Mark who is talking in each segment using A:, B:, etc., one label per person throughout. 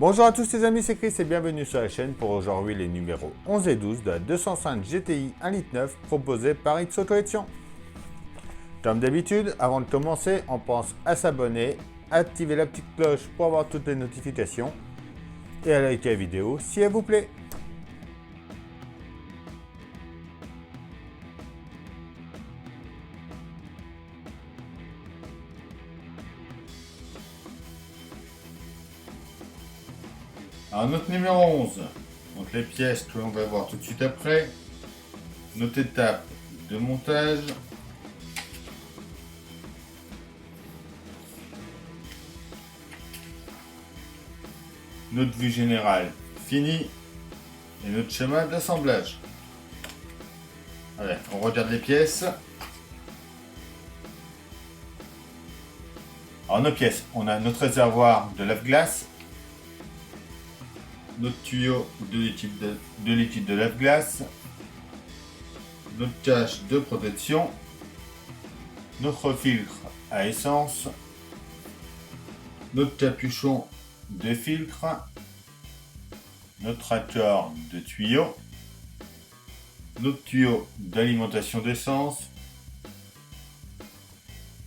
A: Bonjour à tous les amis, c'est Chris et bienvenue sur la chaîne pour aujourd'hui les numéros 11 et 12 de la 205 GTI 1.9 litre proposée par X Auto Edition. Comme d'habitude, avant de commencer, on pense à s'abonner, à activer la petite cloche pour avoir toutes les notifications et à liker la vidéo si elle vous plaît. Alors notre numéro 11, donc les pièces que l'on va voir tout de suite après, notre étape de montage, notre vue générale finie et notre schéma d'assemblage. Allez, on regarde les pièces. Alors nos pièces, on a notre réservoir de lave-glace, notre tuyau de liquide de lave-glace, notre cache de protection, notre filtre à essence, notre capuchon de filtre, notre raccord de tuyau, notre tuyau d'alimentation d'essence,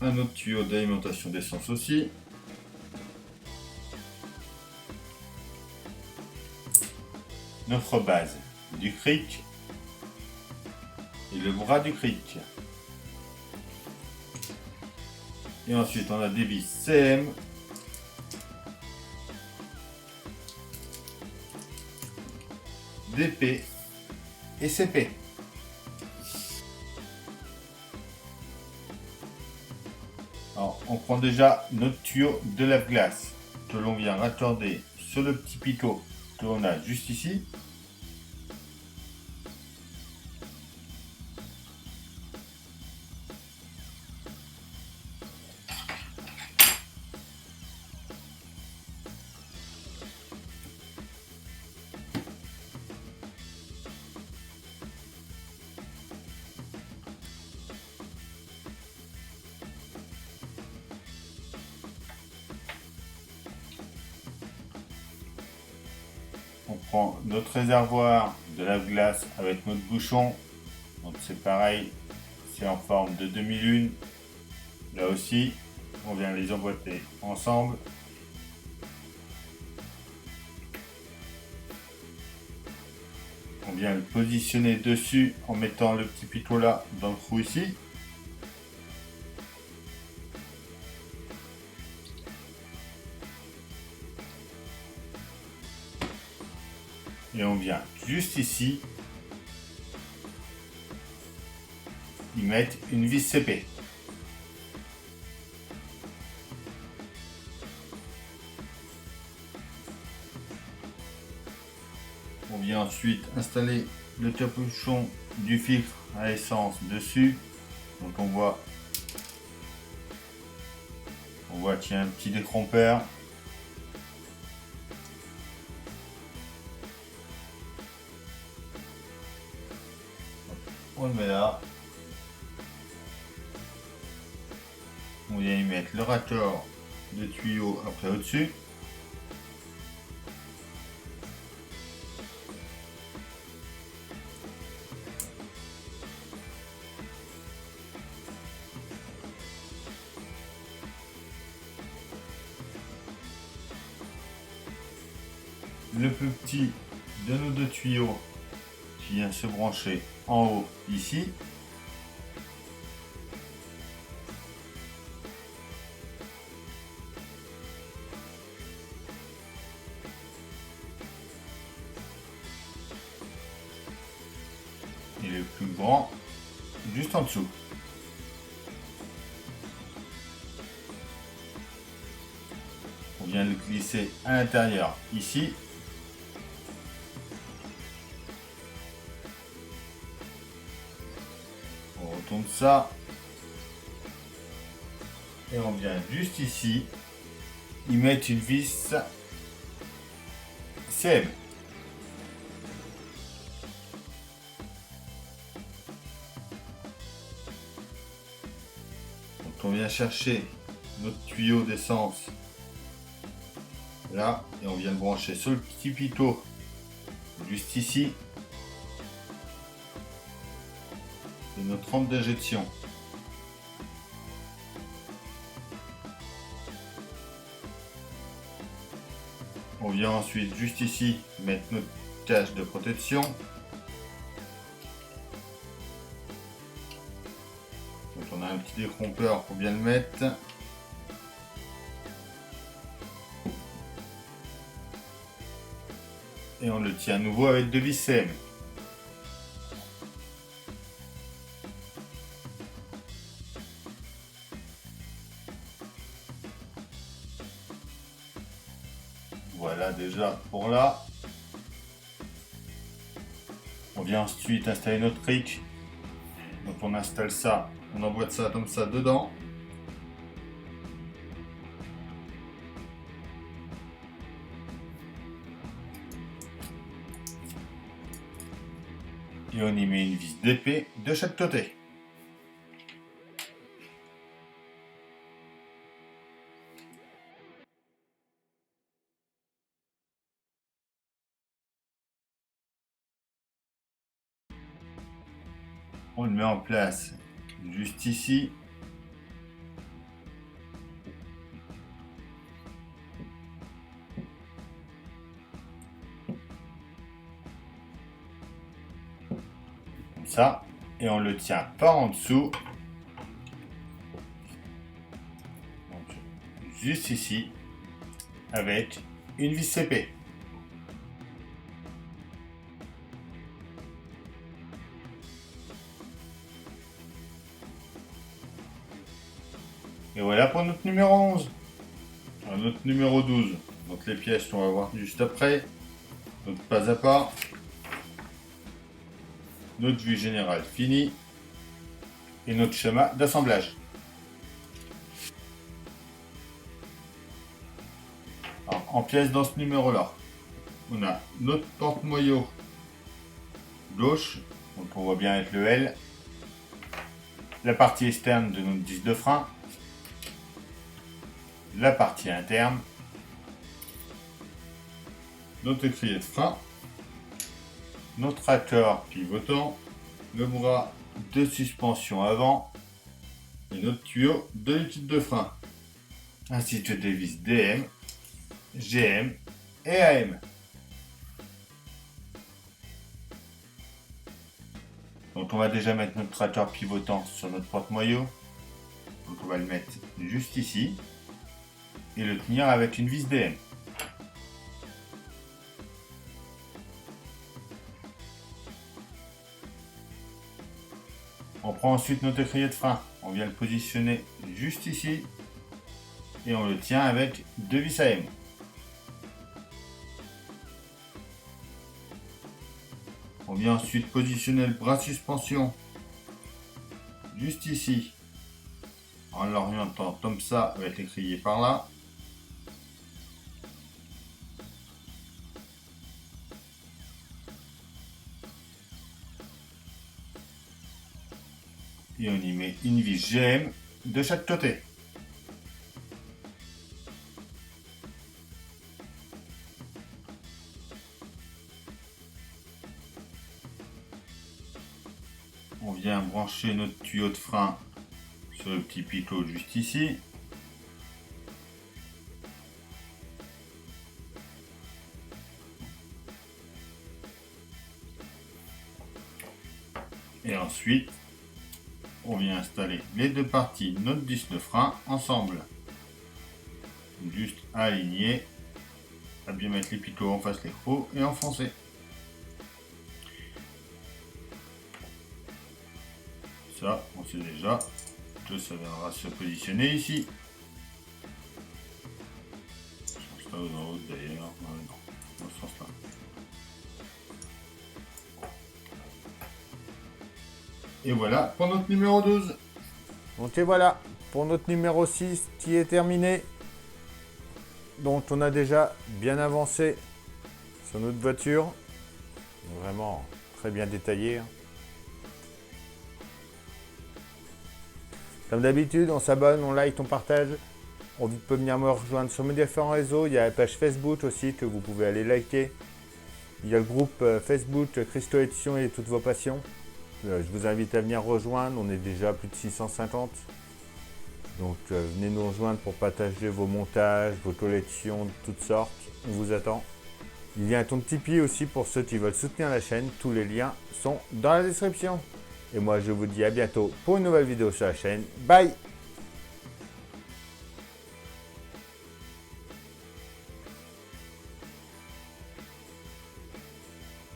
A: un autre tuyau d'alimentation d'essence aussi, notre base du cric et le bras du cric. Et ensuite on a des vis CM, DP et CP. Alors on prend déjà notre tuyau de lave-glace que l'on vient raccorder sur le petit picot que l'on a juste ici. On prend notre réservoir de lave-glace avec notre bouchon. Donc c'est pareil, c'est en forme de demi-lune. Là aussi, on vient les emboîter ensemble. On vient le positionner dessus en mettant le petit picot là dans le trou ici. Et on vient juste ici y mettre une vis CP. On vient ensuite installer le capuchon du filtre à essence dessus. Donc on voit qu'il y a un petit détrompeur. On le met là. On vient y mettre le raccord de tuyau après au-dessus. Le plus petit de nos deux tuyaux qui vient se brancher en haut ici. Et le plus grand juste en dessous. On vient le glisser à l'intérieur ici. On retourne ça. Et on vient juste ici y mettre une vis CM. Donc on vient chercher notre tuyau d'essence là, et on vient le brancher sur le petit pitot, juste ici, de notre rampe d'injection. On vient ensuite juste ici mettre notre cache de protection. Donc on a un petit décrompeur pour bien le mettre. Et on le tient à nouveau avec 2 vis CM. Voilà déjà pour là. On vient ensuite installer notre trick. Donc on installe ça, on emboîte ça comme ça dedans. Et on y met une vis d'épée de chaque côté. On le met en place juste ici. Comme ça. Et on le tient par en dessous. Donc, juste ici. Avec une vis CP. Et voilà pour notre numéro 11. Notre numéro 12. Donc les pièces on va voir juste après. Notre pas à pas. Notre vue générale finie. Et notre schéma d'assemblage. En pièces dans ce numéro là. On a notre porte-moyau gauche. Donc on voit bien avec le L. La partie externe de notre disque de frein. La partie interne, notre étrier de frein, notre accord pivotant, le bras de suspension avant et notre tuyau de liquide de frein, ainsi que des vis DM, GM et AM. Donc on va déjà mettre notre accord pivotant sur notre porte-moyau. Donc on va le mettre juste ici. Et le tenir avec une vis DM. On prend ensuite notre étrier de frein. On vient le positionner juste ici. Et on le tient avec 2 vis AM. On vient ensuite positionner le bras de suspension juste ici. En l'orientant comme ça avec l'étrier par là. Et on y met une vis GM de chaque côté. On vient brancher notre tuyau de frein sur le petit pitot juste ici. Et ensuite, on vient installer les deux parties de notre disque de frein ensemble. Juste aligner, à bien mettre les picots en face les crocs et enfoncer. Ça, on sait déjà que ça viendra se positionner ici. Je pense là ou en haut d'ailleurs. Non, dans ce sens-là. Et voilà pour notre numéro 12.
B: Donc et voilà, pour notre numéro 6 qui est terminé. Donc on a déjà bien avancé sur notre voiture. Vraiment très bien détaillé. Comme d'habitude, on s'abonne, on like, on partage.
A: On peut venir me rejoindre sur mes différents réseaux. Il y a la page Facebook aussi que vous pouvez aller liker. Il y a le groupe Facebook Christo Édition et toutes vos passions. Je vous invite à venir rejoindre. On est déjà à plus de 650. Donc venez nous rejoindre pour partager vos montages, vos collections de toutes sortes. On vous attend. Il y a un compte Tipeee aussi pour ceux qui veulent soutenir la chaîne. Tous les liens sont dans la description. Et moi je vous dis à bientôt pour une nouvelle vidéo sur la chaîne. Bye!